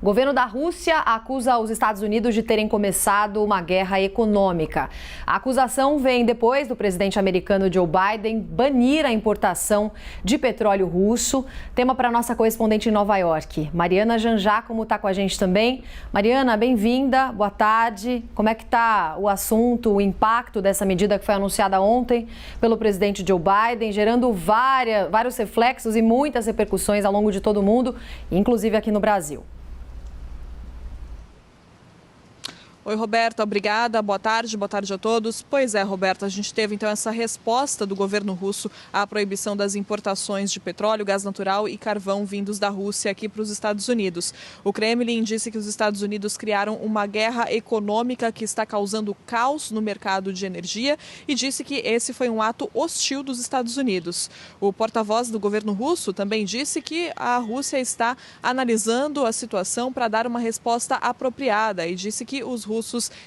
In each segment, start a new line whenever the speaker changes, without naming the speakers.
O governo da Rússia acusa os Estados Unidos de terem começado uma guerra econômica. A acusação vem depois do presidente americano Joe Biden banir a importação de petróleo russo. Tema para a nossa correspondente em Nova York, Mariana Janjacomo, está com a gente também. Mariana, bem-vinda, boa tarde. Como é que está o assunto, o impacto dessa medida que foi anunciada ontem pelo presidente Joe Biden, gerando vários reflexos e muitas repercussões ao longo de todo o mundo, inclusive aqui no Brasil?
Oi, Roberta, obrigada. Boa tarde a todos. Pois é, Roberta, a gente teve então essa resposta do governo russo à proibição das importações de petróleo, gás natural e carvão vindos da Rússia aqui para os Estados Unidos. O Kremlin disse que os Estados Unidos criaram uma guerra econômica que está causando caos no mercado de energia e disse que esse foi um ato hostil dos Estados Unidos. O porta-voz do governo russo também disse que a Rússia está analisando a situação para dar uma resposta apropriada e disse que os russos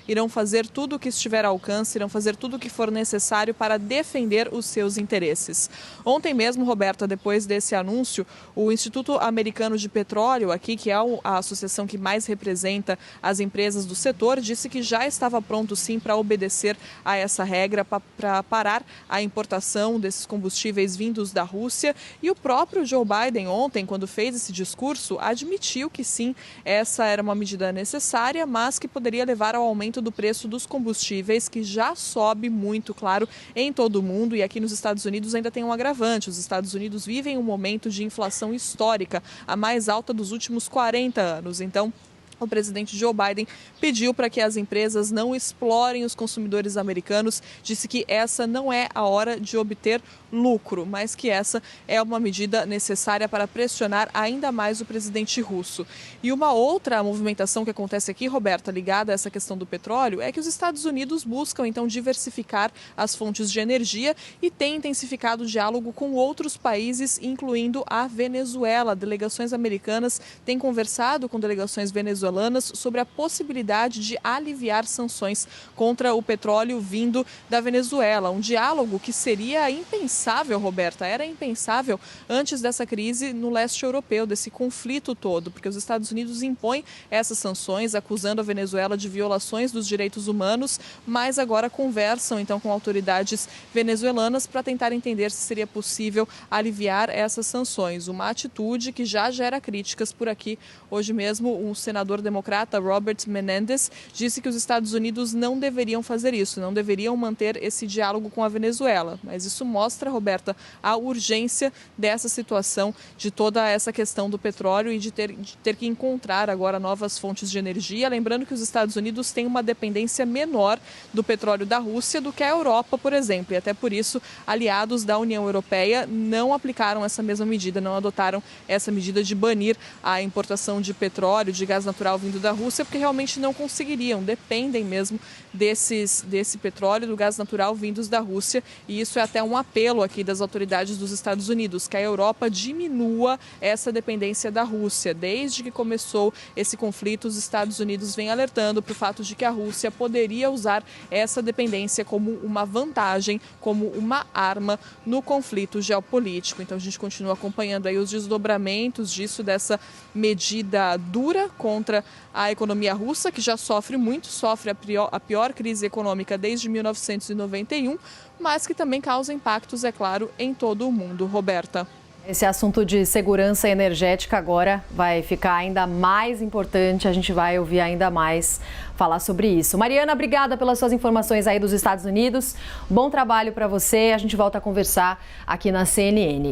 irão fazer tudo o que estiver ao alcance, irão fazer tudo o que for necessário para defender os seus interesses. Ontem mesmo, Roberta, depois desse anúncio, o Instituto Americano de Petróleo, aqui, que é a associação que mais representa as empresas do setor, disse que já estava pronto sim para obedecer a essa regra, para parar a importação desses combustíveis vindos da Rússia. E o próprio Joe Biden ontem, quando fez esse discurso, admitiu que sim, essa era uma medida necessária, mas que poderia levar ao aumento do preço dos combustíveis, que já sobe muito, claro, em todo o mundo. E aqui nos Estados Unidos ainda tem um agravante. Os Estados Unidos vivem um momento de inflação histórica, a mais alta dos últimos 40 anos. Então, o presidente Joe Biden pediu para que as empresas não explorem os consumidores americanos, disse que essa não é a hora de obter lucro, mas que essa é uma medida necessária para pressionar ainda mais o presidente russo. E uma outra movimentação que acontece aqui, Roberta, ligada a essa questão do petróleo, é que os Estados Unidos buscam então diversificar as fontes de energia e têm intensificado o diálogo com outros países, incluindo a Venezuela. Delegações americanas têm conversado com delegações venezuelanas sobre a possibilidade de aliviar sanções contra o petróleo vindo da Venezuela. Um diálogo que seria impensável, Roberta, era impensável antes dessa crise no leste europeu, desse conflito todo, porque os Estados Unidos impõem essas sanções, acusando a Venezuela de violações dos direitos humanos, mas agora conversam então com autoridades venezuelanas para tentar entender se seria possível aliviar essas sanções. Uma atitude que já gera críticas por aqui. Hoje mesmo, um senador democrata, Robert Menendez, disse que os Estados Unidos não deveriam fazer isso, não deveriam manter esse diálogo com a Venezuela. Mas isso mostra, Roberta, a urgência dessa situação, de toda essa questão do petróleo e de ter que encontrar agora novas fontes de energia. Lembrando que os Estados Unidos têm uma dependência menor do petróleo da Rússia do que a Europa, por exemplo. E até por isso, aliados da União Europeia não aplicaram essa mesma medida, não adotaram essa medida de banir a importação de petróleo, de gás natural vindo da Rússia, porque realmente não conseguiriam, dependem mesmo desse petróleo, do gás natural vindos da Rússia, e isso é até um apelo aqui das autoridades dos Estados Unidos, que a Europa diminua essa dependência da Rússia. Desde que começou esse conflito, os Estados Unidos vêm alertando para o fato de que a Rússia poderia usar essa dependência como uma vantagem, como uma arma no conflito geopolítico. Então a gente continua acompanhando aí os desdobramentos disso, dessa medida dura contra a economia russa, que já sofre a pior crise econômica desde 1991, mas que também causa impactos, é claro, em todo o mundo. Roberta.
Esse assunto de segurança energética agora vai ficar ainda mais importante, a gente vai ouvir ainda mais falar sobre isso. Mariana, obrigada pelas suas informações aí dos Estados Unidos. Bom trabalho para você, a gente volta a conversar aqui na CNN.